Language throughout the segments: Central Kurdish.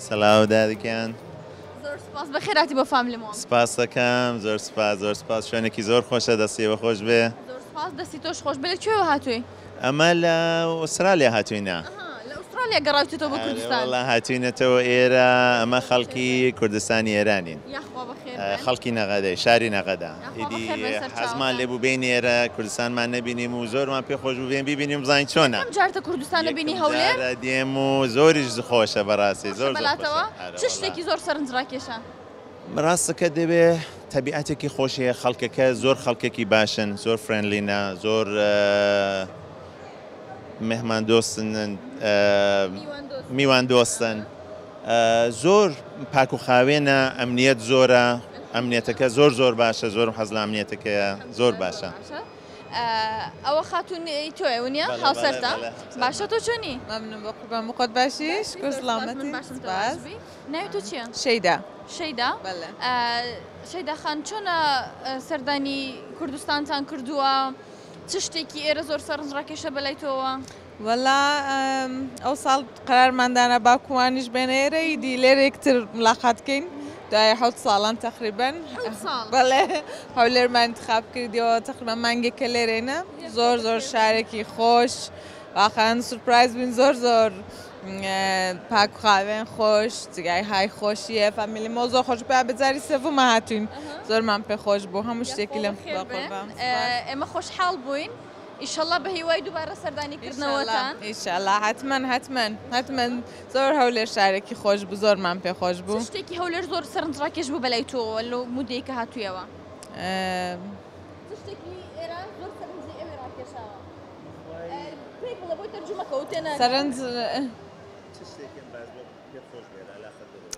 سەلااو دادکیان زۆر سپاس بەخێراتی بۆ فامیلیمۆن. سپاس دەکەم زۆر سپاس شوێنێکی زۆر خۆشە دەستیەوە خۆش بێ. زۆر سپاس دەستی تۆش خۆش بێ. لە کوێوە هاتووی؟ ئەمە لە ئوسترالیا هاتووینە. لە ئوسترالیا گەڕاویتەوە بۆ کوردستان؟ وەڵا هاتووینەتەوە ئێرە ئەمە خەڵکی کوردستانی ئێرانین. یاخوا بەخێر بێن. خەڵکی نەغەدەی شاری نەغەدا. بەخێر بێن سەر حەزمان لێبوو بین ئێرە کوردستانمان نەبینیم و زۆرمان پێ خۆش بوو بێن ببینیم بزانین چۆنە. ئەم جارتە کوردستان نەبینی هەولێر؟ دێم و زۆریش خۆشە بەڕاستی زۆر بەلاتەوە چ شتێکی زۆر سەرنجڕاکێشە؟ ڕاستەکە دەبێ تەبیعەتێکی خۆشیە خەڵکەکە زۆر خەڵکێکی باشن زۆر فرێنلینە زۆر مهمان دۆستن میوان دۆستن زۆر پاک و خاوێنە ئەمنیەت زۆرە ئەمنیەتەکە زۆر باشە زۆرم حەز لە ئەمنیەتەکەیە زۆر باشە. ئەوە خاتوونی تۆیە ونیە هاوسەرتە باشە تۆ چۆنی؟ ممنون بە قوربان مقۆت باشیش کورس سلامەتی سپاس. ناوی تۆ چییە؟ شەیدا. شەیدا؟ شەیدا خان چۆنە سەردانی کوردستانتان کردووە؟ چ شتێکی ئێرە زۆر سەرنجڕاکێشە بەلای تۆوە؟ وەلا ئەو ساڵ قەرارماندانە باکووانیش بێنە ئێرە ئیدی لێرە یەکتر ملاقاتکەین دوای 7 ساڵان تقریبا بەڵێ هەولێرمان انتخاب کردیەوە تقریبا مانگێکە لێرێنە زۆر شارێکی خۆش واقعاً سورپرایز بووین زۆر پاک و خاوێن خۆش جگای های خۆشیە فامیلیمۆ زۆر خۆش پێ بەجاری سێڤمە هاتوین زۆرمان پێ خۆش بوو هەموو شتێکی لەم ئێمە خۆشحاڵ بووین ئیشەڵڵا بە هیوای دووبارە سەردانیکردنەوەتان ئیشەڵڵا حتمەن زۆر هەولێر شارێکی خۆش بوو زۆرمان پێ خۆش بوو شتێکی هەولێر زۆر سەرنجڕاکێش بوو بەلای تۆ لەو مودەیەکە هاتوویەوە شتێکی ئێرە زۆر سەرنجی ئێوە ڕاکێشاوە پێی بڵێ بۆی تەرجمەکەوت تێنە سەرنج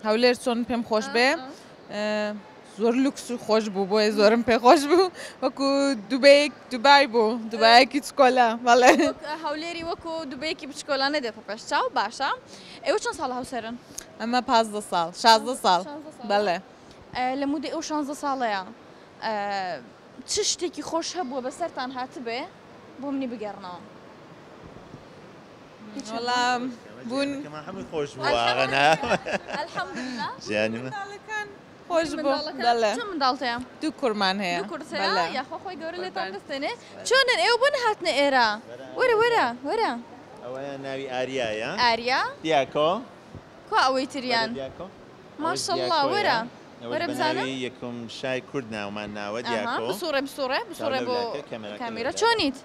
هەولێر چۆن پێم خۆش بێ زۆر لوکس و خۆش بوو بۆیە زۆرم پێ خۆش بوو وەکو دوبای بوو دوبایەکی چکۆلا بەڵێ هەولێری وەکو دوبەیەکی بچکۆلانە دێتە پێش چاو باشە ئێوە چەند ساڵ هاوسەرن؟ ئەمە 15 ساڵ 16 ساڵ بەڵێ لە مودەی ئەو 16 ساڵەیە چ شتێکی خۆش هەبووە بەسەرتان هاتبێ بۆ منی بگەڕنەوە؟ وەڵام بوون هەمووی خۆش بووەغەنا ژیانی خۆش بوو بەڵێ چەند منداڵتەیە؟ دوو کوڕمان هەیە دوو کورسەیە یاخوا خۆی گەورە لێتان دەستێنێ چۆنن ئێوە بۆ نهاتنە ئێرە وەرە ئەوەیە ناوی ئاریایە ئاریا دیاکۆ کو ئەوەی تریان ماشەڵڵا وەرە بزانم یەکم شای کورد ناومان ناوە دیاکۆ بسوڕێ بۆ کامیرە چۆنیت؟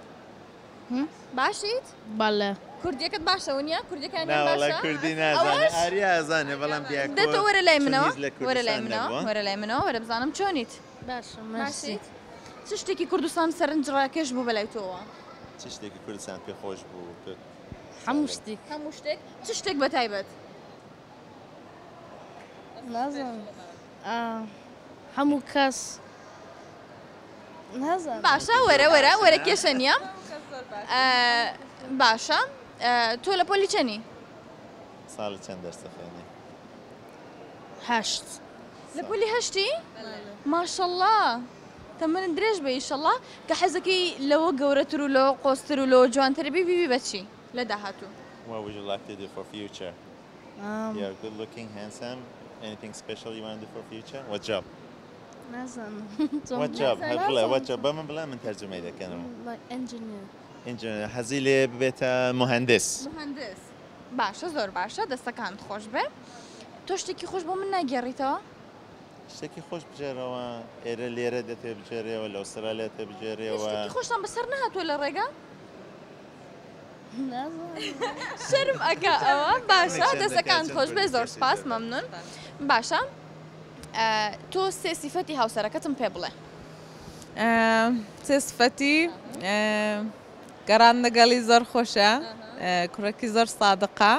باشیت؟ بەڵێ کوردیەکەت باشە ونیە کوردیەکان باشە کوردی نازانێ ئاریا ئازانێ بەڵام دیاکۆ دێتە وەرە لای منەوە وەرە بزانم چۆنیت؟ باشیت؟ چ شتێکی کوردستان سەرنجڕاکێش بوو بەلای تۆوە؟ چ شتێکی کوردستان پێ خۆش بوو؟ هەموو شتێک چ شتێک بەتایبەت؟ نازانم هەموو کەس نازانم باشە وەرە کێشە نییە باشە تۆ لە پۆلی چەنی؟ ساڵی چەند دەرسە خوێنی؟ 8 لە پۆلی 8 ماشەڵڵا تەمەنت درێژ بە ئیشەڵڵا کە حەزەکەی لەوە گەورەتر و لەوە قۆستر و لەوە جوانتر بیبی بەچی لە داهاتوو؟ What would you like to do for future? You're good looking, handsome. Anything special you want to do for future? What job? نازانم What job? What job? بلا من ترجمة إذا كانوا. Like engineer. حەزی لێ ببێتە مهندس. باشە زۆر باشە دەستەکانت خۆش بێ تۆ شتێکی خۆش بۆ من ناگێڕیتەوە؟ شتێکی خۆش بجێرەوە ئێرە لێرە دەتێ بجێرەوە لە ئوسترالیا تێ بجێرەوە شتێکی خۆشتان بەسەر نەهاتووە لە ڕێگا؟ نازانم شەرم ئەکا ئەوە باشە دەستەکانت خۆش بێ زۆر سپاس مەمنون باشە تۆ سێ سیفەتی هاوسەرەکەتم پێ بڵێ سێ سفەتی گەڕاندەگەڵی زۆر خۆشە کوڕێکی زۆر سادقە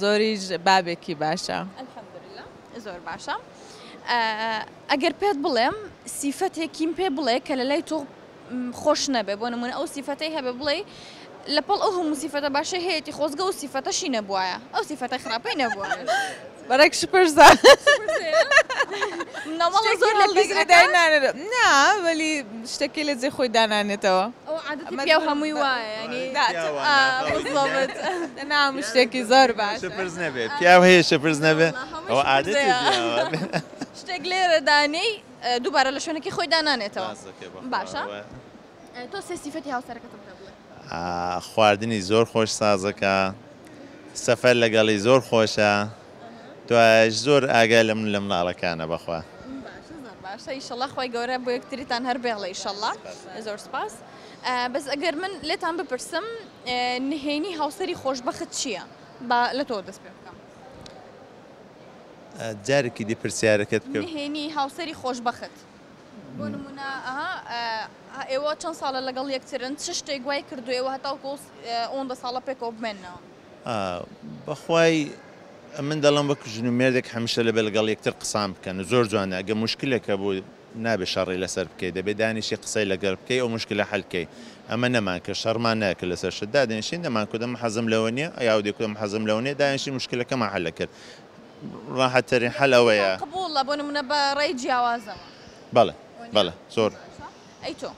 زۆریش بابێکی باشە ئەلحەمدولیلا زۆر باشە ئەگەر پێت بڵێم سیفەتێکیم پێ بڵێ کە لە لای تۆ خۆش نەبێ بۆ نمونە ئەو سیفەتەی هەبێ بڵێ لەپەڵ ئەو هەموو سیفەتە باشە هەیەی خۆزگە و سیفەتەشی نەبووایە ئەو سیفەتە خراپەی نەبووە بەرەکش پرسە نەوەڵە زۆر لە بیزدانێت نا وەلی شتێکی لە جێ خۆی دانانێتەوە ئەو عادەتی پیا و هەمووی وایە ینی بالضبط نام شتێکی زۆر باش شپرز نەبێ پیاو هەیە شپرز نەبێ ئەوە عادەتی شتێک لێرە دانەی دووبارە لە شوێنێکی خۆی دانانێتەوە باشە تۆ سێ سیفەتی هاوسەرەکەتم پێ بڵێ خواردنی زۆر خۆش سازەکە سەفەر لەگەڵی زۆر خۆشە دوایش زۆر ئاگای لە مناڵەکانە بەخوا باشە ئیشەڵڵا خۆی گەورە بۆ یەکتریتان هەر بێڵێ ئیشەڵڵا زۆر سپاس بەس ئەگەر من لێتان بپرسم نهێنی هاوسەری خۆشبەخت چییە لە تۆ دەست پێ بکەم جارێکی دی پرسیارەکەت بکەم نهێنی هاوسەری خۆشبەخت بۆ نمونە ئێوە چەند ساڵە لەگەڵ یەکترن چ شتێک گوای کردو ئێوە هەتاوکۆ ئەوەندە ساڵە پێکەوە بمێنەوە بەخوای من دەڵم وەکو ژن و مێردێک هەمیشە لەبێ لەگەڵ یەکتر قسام بکەن و زۆر جوانە ئەگە مشکلێکە بۆ نابێ شەڕی لەسەر بکەیت دەبێت دانیشی قسەی لەگەڵ بکەی ئەو مشکلە حەلکەی ئەمە نەمان کە شەڕمان ناکە لەسەر شتدا دێنشین دەمان کودەم حەزم لەوە نییە ئەو دێکم حەزم لەوە نیە دانیشی مشکلەکەمان حەل کرد ڕاحەتترین حەل ئەوەیە قبوڵە بۆ نمونە بە ڕێی جیاوازەوە بەڵێ زۆر ئەی تۆ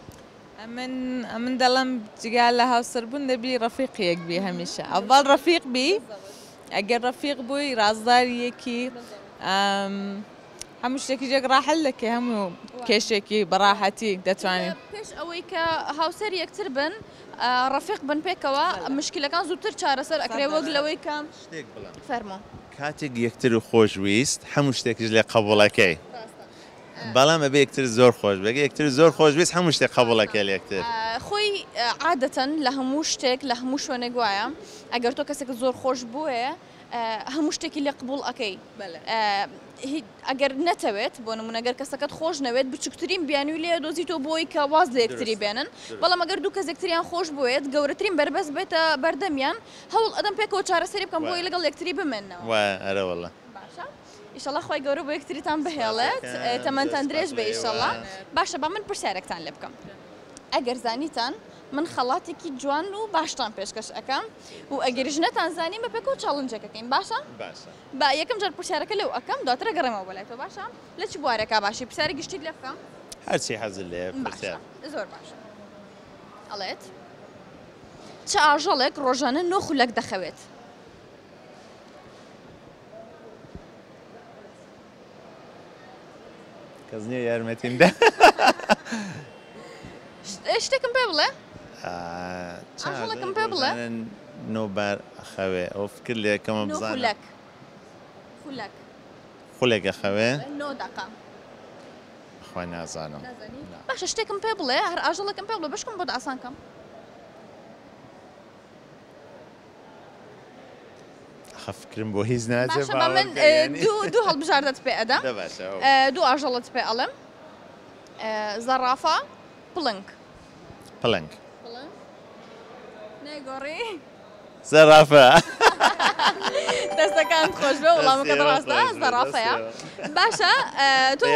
من دەڵم جگال لە هاوسەربوون دەبی ڕەفیقیەک بی هەمیشە ئەڤڵ ڕەفیق بی ئەگەر ڕەفیق بووی ڕازداریەکی هەموو شتێکی جێک ڕاحل دەکەی هەموو کێشێکی بەڕاحەتی دەتوانین پێش ئەوەی کە هاوسەر یەکتر بن ڕەفیق بن پێکەوە مشکلەکان زووتر چارەسەر ئەکرێ وەک لەوەی کە فەرمۆ کاتێک یەکتر و خۆشویست هەموو شتێکیش لێ قبوڵەکەی بەڵام ئەبێ یەکتر زۆر خۆش بێ یەکتر زۆر خۆشویست هەموو شتێک قبوڵەکەی لە یەکتر خۆی عادەتەن لە هەموو شتێک لە هەموو شوێنێک وایە ئەگەر تۆ کەسێک زۆر خۆش بووە هەموو شتێکی لێ قبول ئەەکەی ئەگەر نەتەوێت بۆ نمونەگەر کەسەکەت خۆش نەوێت بچکترین بیانی لێ دۆزی تۆ بۆی کە واز لە یەکتری بێنن بەڵام ئەگەر دوو کەسێکتریان خۆش بووێت گەورەترین بەربەست بێتە بەردەمیان هەوڵ ئەدەم پێکەوە چارەسەری بکەم بۆی لەگەڵ یەکتری بمێنەوە ئەرەوەڵە ئیشەڵا خۆی گەورە بۆ یەکتریتان بهێڵێت تەمەندان درێژ بێ ئیشەڵا باشە با من پرسیارێکتان لێ بکەم ئەگەر زانیتان من خەڵاتێکی جوان و باشتان پێشکەش ئەەکەم و ئەگەریش نەتانزانی بە پێکەوە چاڵنجەکەکەین باشە؟ با یەکەم جار پرسیارەکە لەو ئەەکەم دواترە گەڕێمەوە بەلایتەوە باشە؟ لە چ بوارێکا باشی پرسیاری گشتیت لێ بکەم؟ هەرچی حەزت لێ زۆر باشە ئەڵێت چ ئاژەڵێک ڕۆژانە 9 خولەک دەخەوێت؟ کەس نییە یارمەتیمدا شتێکم پێ بڵێ؟ ئاژەڵێکم پێ بڵێ؟ نۆبار ئەخەوێ ئەو فکر لێکەمە بزانم خولێک ئەخەوێ؟ 9 دقە خۆی نازانم باشە شتێکم پێ بڵێ هەر ئاژەڵێکم پێ بڵێ بشکم بۆ ئاسانکەم فکرم بۆ هیچ ناچێت من دوو هەڵبژاردەت پێ ئەدەم دوو ئاژەڵت پێ ئەڵم زەرافە پڵنگ نەیگۆڕی زەرافە دەستەکان خۆش بێ وەڵامەکەت ڕاستە زەرافەیە باشە تۆ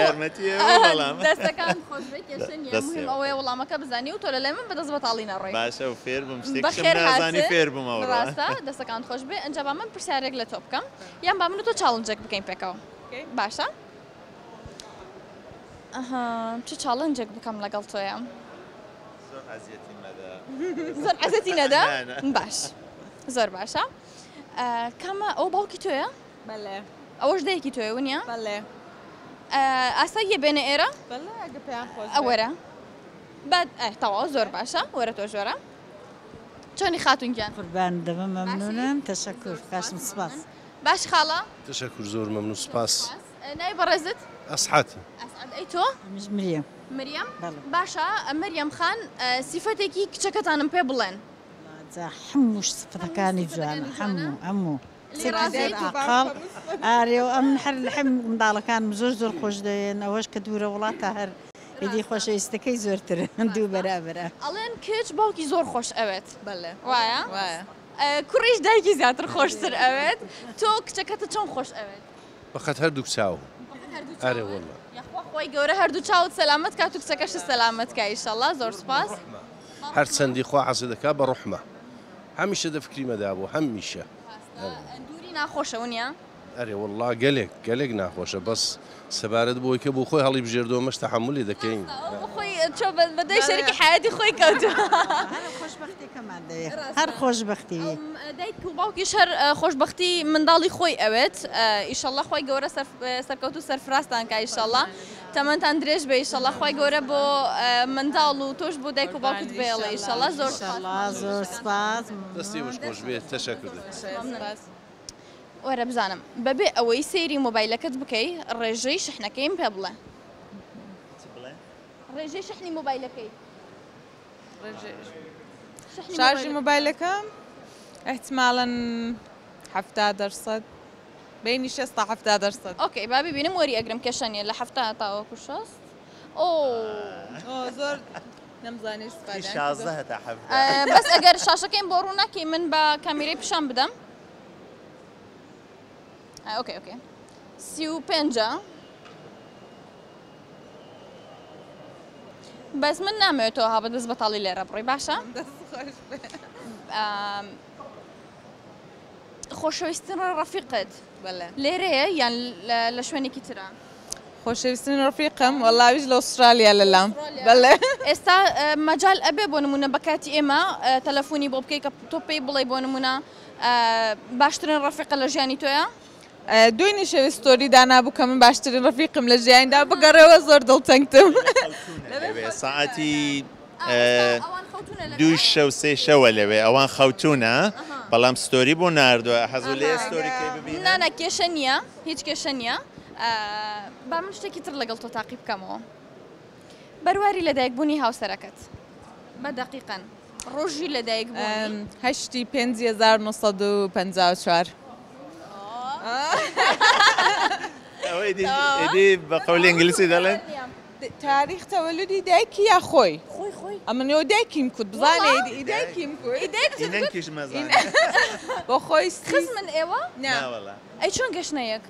دەستەکان خۆش بێ کێشە نییە مهم ئەوەیە وەڵامەکە بزانی و تۆ لە لای من بەدەست بەتاڵی نەڕۆی باشە و فێر بم شتێکشم نازانی فێر بمەوە ڕاستە دەستەکان خۆش بێ ئەنجا با من پرسیارێک لە تۆ بکەم یان با من و تۆ چاڵنجێک بکەین پێکەوە باشە؟ چ چاڵنجێک بکەم لەگەڵ تۆیە؟ زۆر عەزەتی نەدا؟ باش زۆر باشە کامە ئەو باوکی تۆیە؟ بەڵێ ئەوەش دایکی تۆیە ونیە؟ بەڵێ ئاساییە بێنە ئێرە؟ بەڵێ ئەگە پێیان خۆش ئەوەرە بعد تەواو زۆر باشە وەرە تۆ ژۆرە چۆنی خاتونگیان؟ قوربان دەبم مەمنونم تەشەکر کاشم سپاس باش خاڵە؟ تشەکر زۆر مەمنون سپاس ناوی بەڕێزت؟ ئەسعەت ئەی تۆ؟ مریەم مریەم؟ باشە مەریەم خان سیفەتێکی کچەکەتانم پێ بڵێن هەموو سفەتەکانی جوانە هەموو عقاڵ ئارێ و ئەم هەر لە هەم منداڵەکانم زۆر خۆش دەوێن ئەوەش کە دوورە وڵاتە هەر ئیدی خۆشەویستەکەی زۆرتر دوو بەرابرە ئەڵێن کچ باوکی زۆر خۆش ئەوێت بەڵێ وایە؟ کوڕیش دایکی زیاتر خۆشتر ئەوێت تۆ کچەکەتە چۆن خۆش ئەوێت؟ بەخەت هەردوو چاو ئەرێ وەڵڵا خۆی گەورە هەردوو چاوت سەلامەت کات و کچەکەش سەلامەت کە ئیشەڵڵا زۆر سپاس هەر چەندی خوا حەزە دەکا بە ڕوحمە هەمیشە دەفکریمەدا بوو هەمیشە دووری ناخۆشە ونیە؟ ئەرێ وەڵڵا گەلێک ناخۆشە بەس سەبارەت بۆی کە بۆ خۆی هەڵی بژێردەوە مەش تەحەمولی دەکەین خۆی چۆ بەدەی شەریکی حیاتی خۆی کەوتووە. هەر خۆشبەختیەکەمان دەوێت هەر خۆشبەختی وێ. دایک و باوکیش هەر خۆشببختی منداڵی خۆی ئەوێت ئیشەڵە خۆی گەورە سەرکەوت و سەرفراستان کە ئیشەڵە تەمەتان درێژ بێ ئیشەڵە خۆی گەورە بۆ منداڵ و تۆش بۆ دایک و باوکت بێڵێ ئیشەڵە زۆر زۆر سپاس دەستی وش خۆش بێت تەشەکر وەرە بزانم بەبێ ئەوەی سەیری مۆبایلەکەت بکەی ڕێژەی شحنەکەیم پێ بڵێ ڕێژەی شحنی مۆبایلەکەی شارژی مۆبایلەکەم احتمالاً 70% بینی 60 تا 70%. ئۆکەی با ببینم وەری ئەگرم کێشەنیە لە 70 تاوەکو 60 زۆر نەمزانێت استفادە 16 تا 17 بەس ئەگەر شاشەکەیم بۆ ڕوو ناکەی من بە کامیرەی پیشان بدەم ئۆکەی 35 بەس من نامەوێتەوە هابە دەست بەتاڵی لێرە بڕۆی باشە خۆشەویستن ڕەفیقت لێرەیە یان لە شوێنێکی ترە خۆشەویستن ڕفیقم وەڵاویش لە ئوسترالیا لەلام بەڵێ ئێستا مەجال ئەبێ بۆ نمونە بە کاتی ئێمە تەلەفۆنی بۆ بکەی کە تۆ پێی بڵێ بۆ نمونە باشترین ڕەفیقە لە ژیانی تۆیە دوێنێ شەوی ستۆری دانابوو کە من باشترین ڕفیقم لە ژیاندا بگەڕێەوە زۆر دڵتەنگتم ساعتی دوو شەو سێ شەوە لەوێ ئەوان خەوتونە بەڵام ستۆری بۆ ناردووە حەزوو لێ ستۆریکەی ببینە نانە کێشە نییە هیچ کێشە نییە با من شتێکی تر لەگەڵ تۆ تاقی بکەمەوە بەرواری لەدایکبوونی هاوسەرەکەت بە دەقیقەن ڕۆژی لەدایکبوونی 1954 ئەوەی بە قەولی ئینگلیسی دەڵێن تاریخ تەوەلودی دایکی یا خۆی ئەمنەوە دایکیم کورد بزانێ دایکیم ئینەنکیش مەزان بۆ خۆی خز من ئێوە ئەی چۆن گەشتنەیەک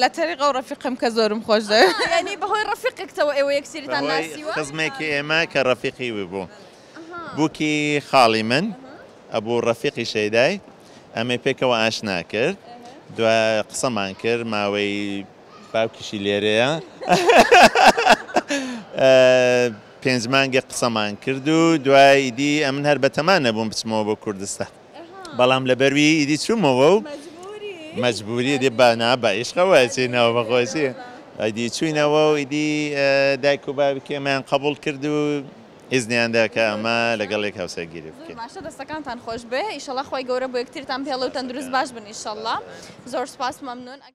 لە تەریقە و ڕەفیقم کە زۆرم خۆش دەوێت ینی بەهۆی ڕەفیقێکتەوە ئێوە یەکسریتان ناسیوە خزمێکی ئێمە کە ڕەفیقی بوو بووکی خاڵی من ئەبوو ڕەفیقی شەیدای ئەمێ پێکەوە ئاشنا کرد دوای قسەمان کرد ماوەی باوکیشی لێرەیە 5 مانگە قسەمان کرد و دوای ئیدی ئەمن هەر بەتەمان نەبووم بچمەوە بۆ کوردستان بەڵام لەبەروی ئیدی چوومەوە و مەجبوری دێ بانا بە عیشقەوە چینەوە بەخۆشی ئەیدی چوینەوە و ئیدی دایک و باوکێمان قبول کرد و ئیزنیاندا کە ئەمە لەگەڵ یەک هاوسەرگیری بکەین باشە دەستەکانتان خۆش بێ ئیشەڵا خۆی گەورە بۆ یەکترتان پێڵە و تەندروست باش بن ئیشەڵا زۆر سپاس مەمنون